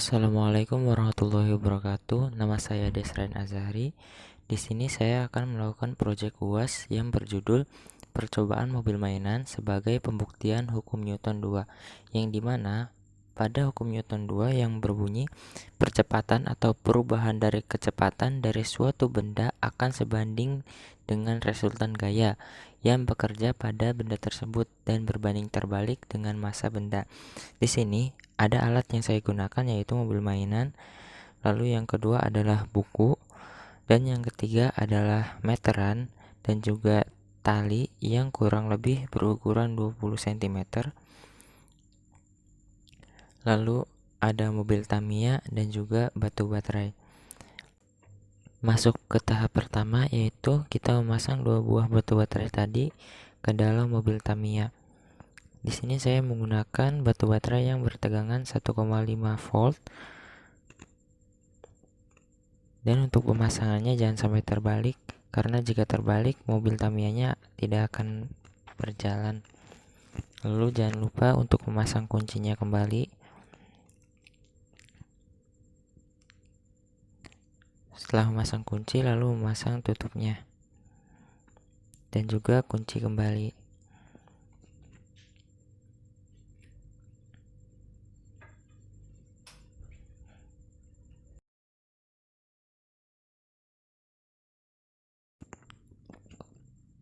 Assalamualaikum warahmatullahi wabarakatuh. Nama saya Desrain Azhari. Di sini saya akan melakukan proyek UAS yang berjudul Percobaan Mobil Mainan sebagai Pembuktian Hukum Newton 2, yang dimana pada hukum Newton 2 yang berbunyi percepatan atau perubahan dari kecepatan dari suatu benda akan sebanding dengan resultan gaya yang bekerja pada benda tersebut dan berbanding terbalik dengan massa benda. Di sini ada alat yang saya gunakan yaitu mobil mainan, lalu yang kedua adalah buku, dan yang ketiga adalah meteran dan juga tali yang kurang lebih berukuran 20 cm. Lalu ada mobil Tamiya dan juga batu baterai. Masuk ke tahap pertama, yaitu kita memasang 2 buah batu baterai tadi ke dalam mobil Tamiya. Di sini saya menggunakan batu baterai yang bertegangan 1,5 volt. Dan untuk pemasangannya jangan sampai terbalik, karena jika terbalik mobil Tamiya-nya tidak akan berjalan. Lalu jangan lupa untuk memasang kuncinya kembali. Setelah memasang kunci, lalu memasang tutupnya dan juga kunci kembali.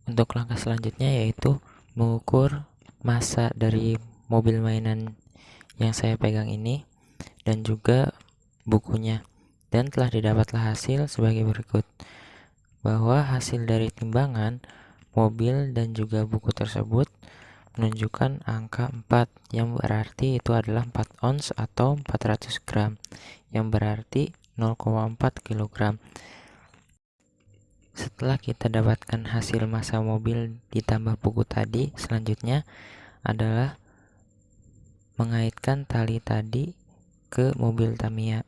Untuk langkah selanjutnya yaitu mengukur massa dari mobil mainan yang saya pegang ini dan juga bukunya, dan telah didapatlah hasil sebagai berikut, bahwa hasil dari timbangan mobil dan juga buku tersebut menunjukkan angka 4, yang berarti itu adalah 4 ons atau 400 gram, yang berarti 0,4 kg. Setelah kita dapatkan hasil massa mobil ditambah buku tadi, selanjutnya adalah mengaitkan tali tadi ke mobil Tamiya.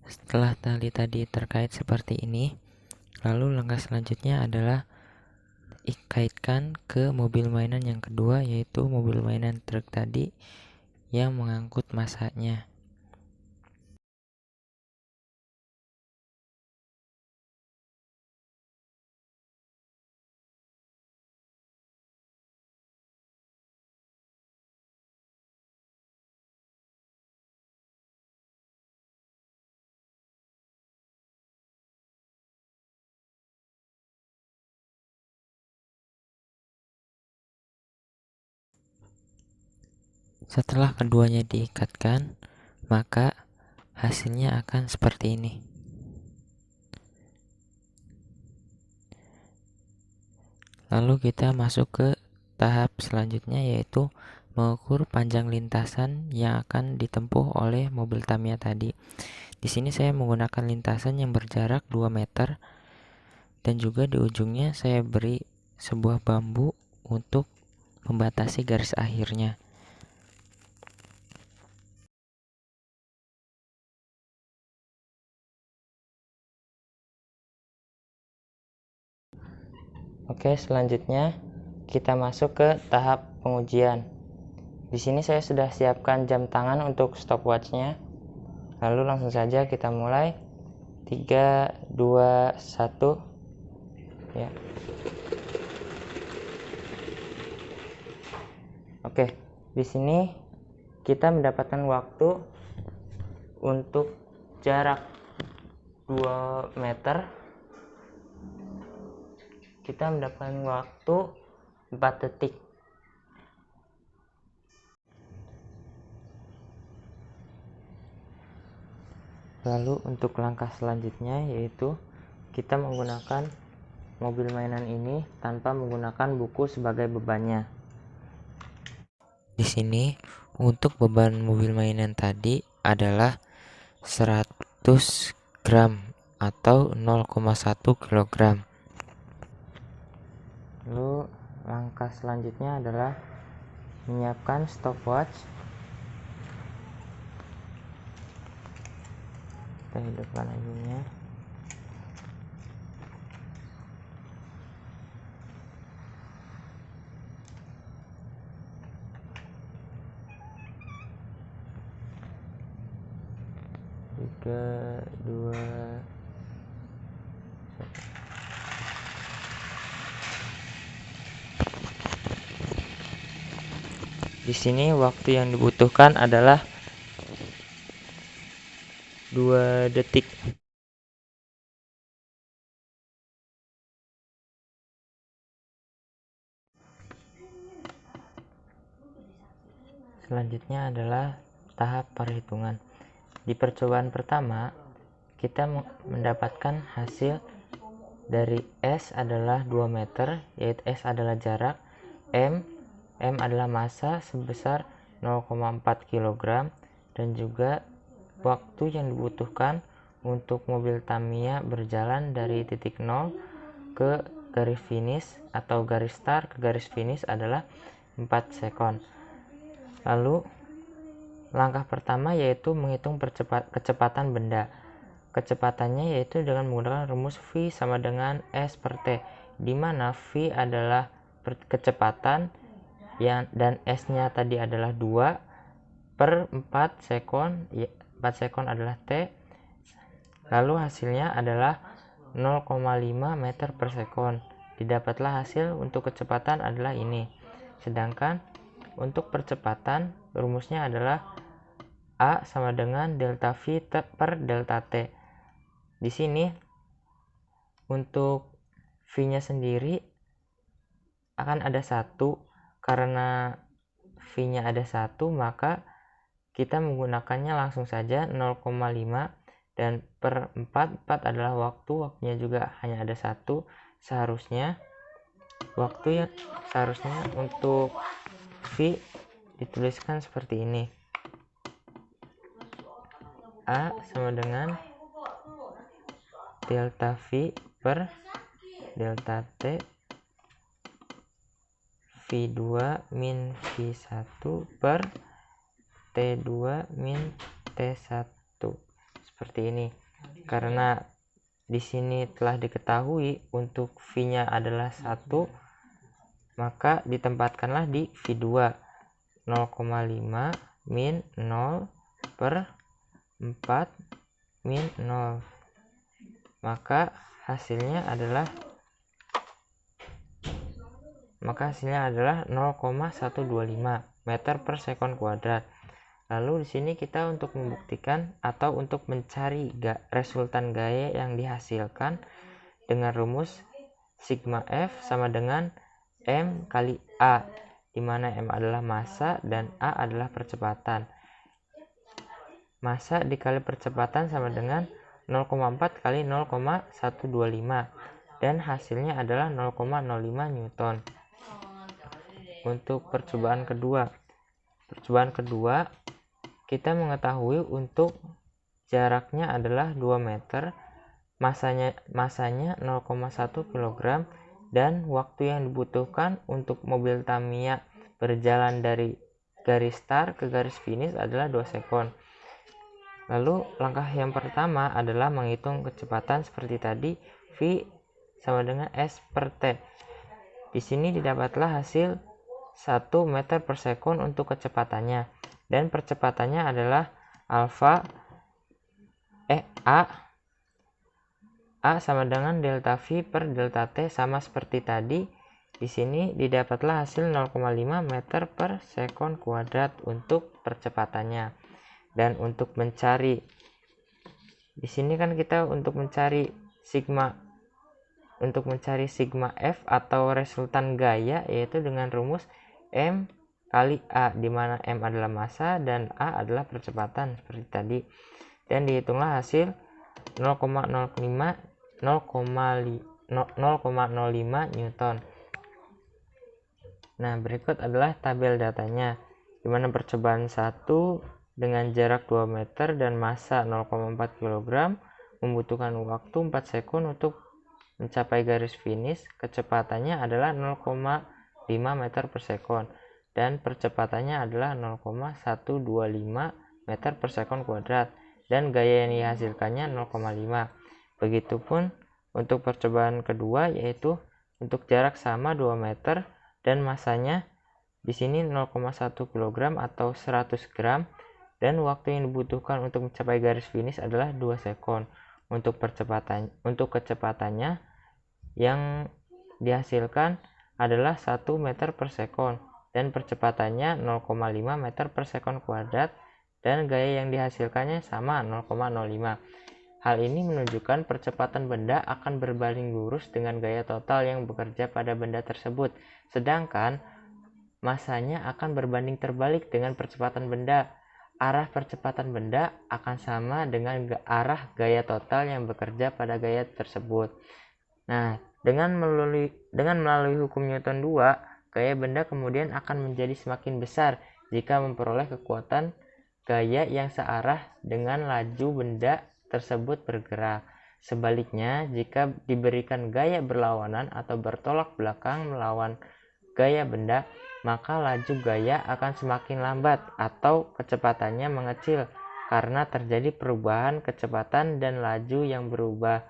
Setelah tali tadi terkait seperti ini, lalu langkah selanjutnya adalah kaitkan ke mobil mainan yang kedua, yaitu mobil mainan truk tadi yang mengangkut massanya. Setelah keduanya diikatkan, maka hasilnya akan seperti ini. Lalu kita masuk ke tahap selanjutnya, yaitu mengukur panjang lintasan yang akan ditempuh oleh mobil Tamiya tadi. Di sini saya menggunakan lintasan yang berjarak 2 meter dan juga di ujungnya saya beri sebuah bambu untuk membatasi garis akhirnya. Oke, selanjutnya kita masuk ke tahap pengujian. Di sini saya sudah siapkan jam tangan untuk stopwatchnya. Lalu langsung saja kita mulai. 3, 2, 1. Ya. Oke, di sini kita mendapatkan waktu untuk jarak 2 meter. Kita mendapatkan waktu 4 detik. Lalu untuk langkah selanjutnya yaitu kita menggunakan mobil mainan ini tanpa menggunakan buku sebagai bebannya. Di sini untuk beban mobil mainan tadi adalah 100 gram atau 0,1 kg. Lalu langkah selanjutnya adalah menyiapkan stopwatch. Kita hidupkan apinya. Tiga, dua, di sini waktu yang dibutuhkan adalah 2 detik. Selanjutnya adalah tahap perhitungan. Di percobaan pertama, kita mendapatkan hasil dari S adalah 2 meter, yaitu S adalah jarak, M adalah massa sebesar 0,4 kg, dan juga waktu yang dibutuhkan untuk mobil Tamiya berjalan dari titik 0 ke garis finish atau garis start ke garis finish adalah 4 sekon. Lalu langkah pertama yaitu menghitung kecepatan benda. Kecepatannya yaitu dengan menggunakan rumus V sama dengan S per T, di mana V adalah kecepatan dan S-nya tadi adalah 2 per 4 sekon, 4 sekon adalah T, lalu hasilnya adalah 0,5 meter per sekon. Didapatlah hasil untuk kecepatan adalah ini. Sedangkan untuk percepatan rumusnya adalah A sama dengan delta V per delta T. Di sini untuk V-nya sendiri akan ada 1. Karena V-nya ada 1, maka kita menggunakannya langsung saja 0,5, dan per 4 adalah waktunya juga hanya ada 1. Seharusnya untuk V dituliskan seperti ini. A sama dengan delta V per delta T V2 min V1 per T2 min T1, seperti ini. Karena di sini telah diketahui untuk V-nya adalah 1, maka ditempatkanlah di V2 0,5 min 0 per 4 min 0, maka hasilnya adalah 0,125 meter per sekon kuadrat. Lalu di sini kita untuk membuktikan atau untuk mencari resultan gaya yang dihasilkan dengan rumus sigma F sama dengan M kali A, di mana M adalah massa dan A adalah percepatan. Massa dikali percepatan sama dengan 0,4 kali 0,125, dan hasilnya adalah 0,05 Newton. Untuk percobaan kedua kita mengetahui untuk jaraknya adalah 2 meter, masanya 0,1 kg, dan waktu yang dibutuhkan untuk mobil Tamiya berjalan dari garis start ke garis finish adalah 2 sekon. Lalu langkah yang pertama adalah menghitung kecepatan seperti tadi, V sama dengan S per T. Di sini didapatlah hasil 1 meter per sekon untuk kecepatannya, dan percepatannya adalah A sama dengan delta V per delta T, sama seperti tadi. Di sini didapatlah hasil 0,5 meter per sekon kuadrat untuk percepatannya. Dan untuk mencari di sini kan kita untuk mencari sigma F atau resultan gaya, yaitu dengan rumus M kali A, di mana M adalah massa dan A adalah percepatan seperti tadi, dan dihitunglah hasil 0,05 Newton. Nah, berikut adalah tabel datanya, di mana percobaan 1 dengan jarak 2 meter dan massa 0,4 kg membutuhkan waktu 4 sekon untuk mencapai garis finish. Kecepatannya adalah 0,5 meter per sekon. dan percepatannya adalah 0,125 meter per sekon kuadrat dan gaya yang dihasilkannya 0,5. Begitupun untuk percobaan kedua, yaitu untuk jarak sama 2 meter dan masanya di sini 0,1 kg atau 100 gram dan waktu yang dibutuhkan untuk mencapai garis finish adalah 2 sekon. Untuk kecepatannya yang dihasilkan adalah 1 meter per sekon dan percepatannya 0,5 meter per sekon kuadrat dan gaya yang dihasilkannya sama 0,05. Hal ini menunjukkan percepatan benda akan berbanding lurus dengan gaya total yang bekerja pada benda tersebut, sedangkan masanya akan berbanding terbalik dengan percepatan benda. Arah percepatan benda akan sama dengan arah gaya total yang bekerja pada gaya tersebut. Nah, dengan melalui hukum Newton 2, gaya benda kemudian akan menjadi semakin besar jika memperoleh kekuatan gaya yang searah dengan laju benda tersebut bergerak. Sebaliknya, jika diberikan gaya berlawanan atau bertolak belakang melawan gaya benda, maka laju gaya akan semakin lambat atau kecepatannya mengecil karena terjadi perubahan kecepatan dan laju yang berubah.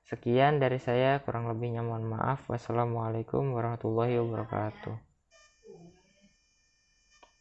Sekian dari saya, kurang lebihnya mohon maaf. Wassalamualaikum warahmatullahi wabarakatuh.